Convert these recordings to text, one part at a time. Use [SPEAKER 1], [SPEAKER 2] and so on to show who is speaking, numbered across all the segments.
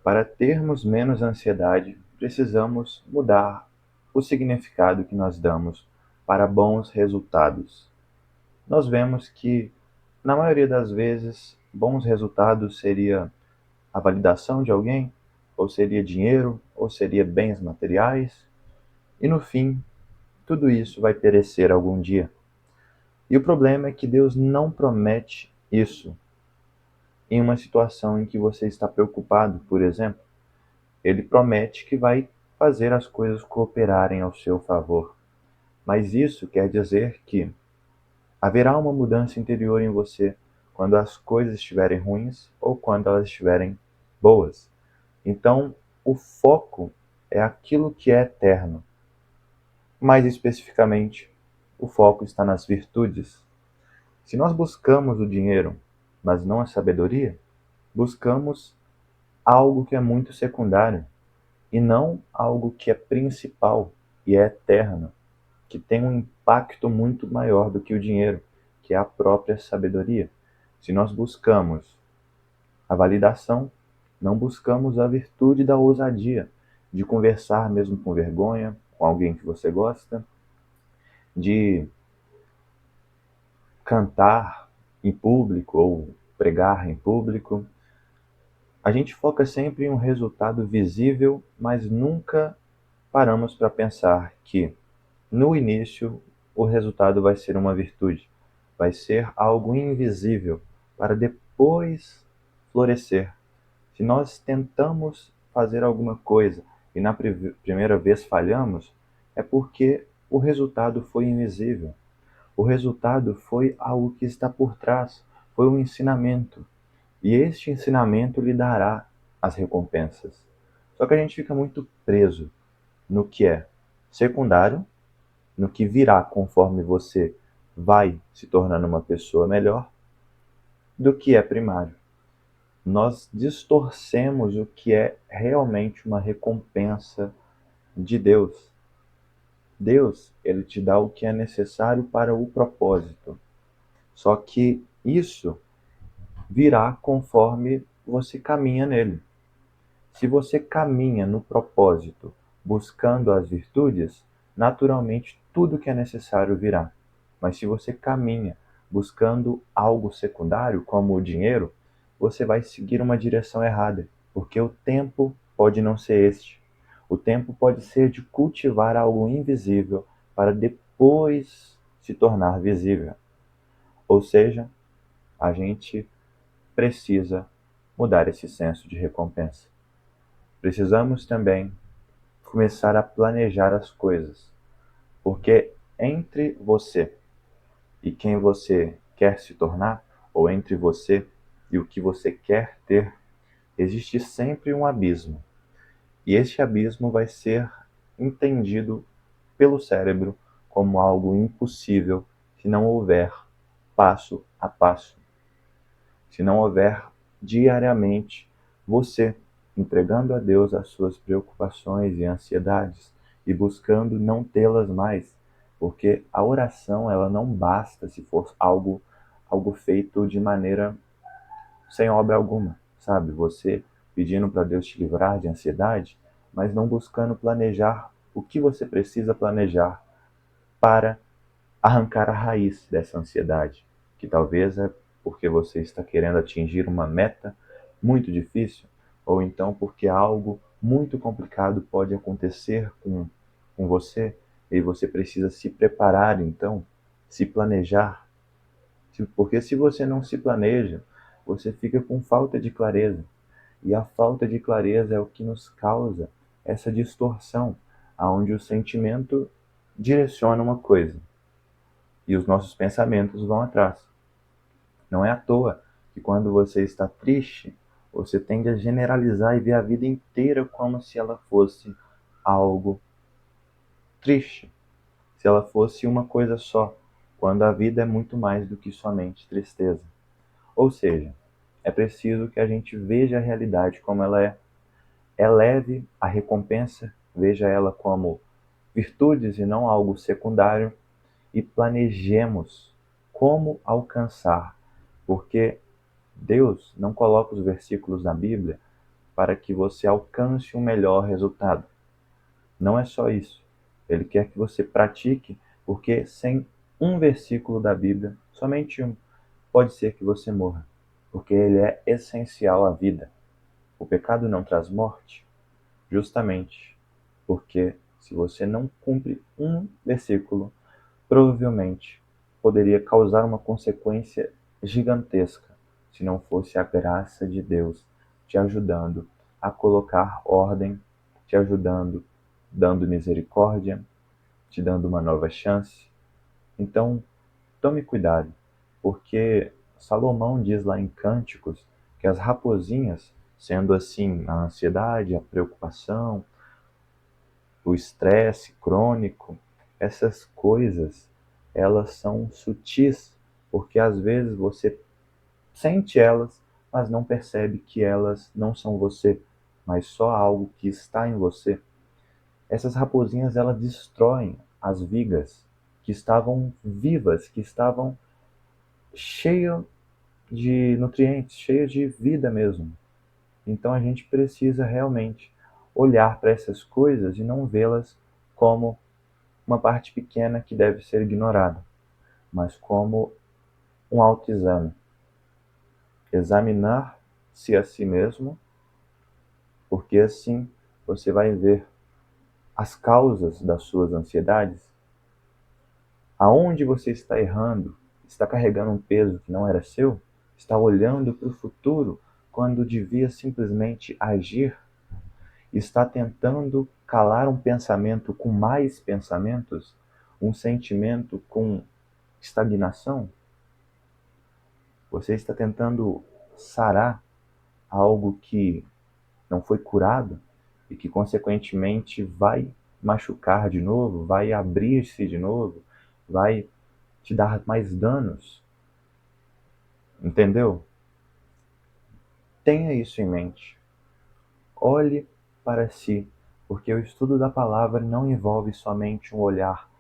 [SPEAKER 1] Para termos menos ansiedade, precisamos mudar o significado que nós damos para bons resultados. Nós vemos que, na maioria das vezes, bons resultados seria a validação de alguém, ou seria dinheiro, ou seria bens materiais, e no fim, tudo isso vai perecer algum dia. E o problema é que Deus não promete isso em uma situação em que você está preocupado, por exemplo. Ele promete que vai fazer as coisas cooperarem ao seu favor. Mas isso quer dizer que haverá uma mudança interior em você quando as coisas estiverem ruins ou quando elas estiverem boas. Então, o foco é aquilo que é eterno. Mais especificamente, o foco está nas virtudes. Se nós buscamos o dinheiro, mas não a sabedoria, buscamos algo que é muito secundário e não algo que é principal e é eterno, que tem um impacto muito maior do que o dinheiro, que é a própria sabedoria. Se nós buscamos a validação, não buscamos a virtude da ousadia, de conversar mesmo com vergonha, com alguém que você gosta, de cantar em público ou pregar em público. A gente foca sempre em um resultado visível, mas nunca paramos para pensar que, no início, o resultado vai ser uma virtude, vai ser algo invisível, para depois florescer. Se nós tentamos fazer alguma coisa e na primeira vez falhamos, é porque o resultado foi invisível. O resultado foi algo que está por trás, foi um ensinamento. E este ensinamento lhe dará as recompensas. Só que a gente fica muito preso no que é secundário, no que virá conforme você vai se tornando uma pessoa melhor, do que é primário. Nós distorcemos o que é realmente uma recompensa de Deus. Deus, ele te dá o que é necessário para o propósito. Só que isso virá conforme você caminha nele. Se você caminha no propósito, buscando as virtudes, naturalmente tudo que é necessário virá. Mas se você caminha buscando algo secundário, como o dinheiro, você vai seguir uma direção errada, porque o tempo pode não ser este. O tempo pode ser de cultivar algo invisível para depois se tornar visível. Ou seja, a gente precisa mudar esse senso de recompensa. Precisamos também começar a planejar as coisas, porque entre você e quem você quer se tornar, ou entre você e o que você quer ter, existe sempre um abismo. E este abismo vai ser entendido pelo cérebro como algo impossível se não houver passo a passo, se não houver diariamente você entregando a Deus as suas preocupações e ansiedades e buscando não tê-las mais, porque a oração ela não basta se for algo feito de maneira sem obra alguma, sabe? Você pedindo para Deus te livrar de ansiedade, mas não buscando planejar o que você precisa planejar para arrancar a raiz dessa ansiedade, que talvez é porque você está querendo atingir uma meta muito difícil, ou então porque algo muito complicado pode acontecer com você e você precisa se preparar então, se planejar. Porque se você não se planeja, você fica com falta de clareza. E a falta de clareza é o que nos causa essa distorção, aonde o sentimento direciona uma coisa e os nossos pensamentos vão atrás. Não é à toa que quando você está triste, você tende a generalizar e ver a vida inteira como se ela fosse algo triste, se ela fosse uma coisa só, quando a vida é muito mais do que somente tristeza. Ou seja, é preciso que a gente veja a realidade como ela é, eleve a recompensa, veja ela como virtudes e não algo secundário, e planejemos como alcançar, porque Deus não coloca os versículos na Bíblia para que você alcance um melhor resultado. Não é só isso. Ele quer que você pratique, porque sem um versículo da Bíblia, somente um, pode ser que você morra, porque ele é essencial à vida. O pecado não traz morte, justamente porque se você não cumpre um versículo, provavelmente poderia causar uma consequência gigantesca, se não fosse a graça de Deus te ajudando a colocar ordem, te ajudando, dando misericórdia, te dando uma nova chance. Então, tome cuidado, porque Salomão diz lá em Cânticos que as raposinhas, sendo assim a ansiedade, a preocupação, o estresse crônico, essas coisas, elas são sutis, porque às vezes você sente elas, mas não percebe que elas não são você, mas só algo que está em você. Essas raposinhas, elas destroem as vigas que estavam vivas, que estavam cheias de nutrientes, cheias de vida mesmo. Então a gente precisa realmente olhar para essas coisas e não vê-las como uma parte pequena que deve ser ignorada, mas como um autoexame. Examinar-se a si mesmo, porque assim você vai ver as causas das suas ansiedades, aonde você está errando, está carregando um peso que não era seu, está olhando para o futuro quando devia simplesmente agir, está tentando calar um pensamento com mais pensamentos, um sentimento com estagnação. Você está tentando sarar algo que não foi curado e que, consequentemente, vai machucar de novo, vai abrir-se de novo, vai te dar mais danos. Entendeu? Tenha isso em mente. Olhe para si, porque o estudo da palavra não envolve somente um olhar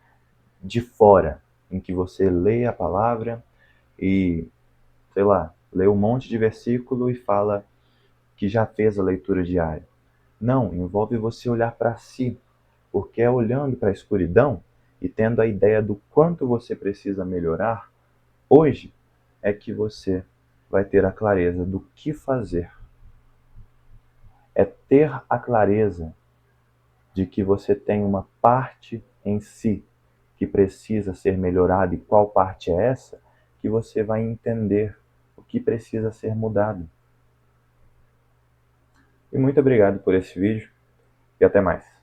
[SPEAKER 1] de fora, em que você lê a palavra e, sei lá, lê um monte de versículo e fala que já fez a leitura diária. Não, envolve você olhar para si, porque é olhando para a escuridão e tendo a ideia do quanto você precisa melhorar, hoje é que você vai ter a clareza do que fazer. É ter a clareza de que você tem uma parte em si que precisa ser melhorada e qual parte é essa, que você vai entender o que precisa ser mudado. E muito obrigado por esse vídeo e até mais.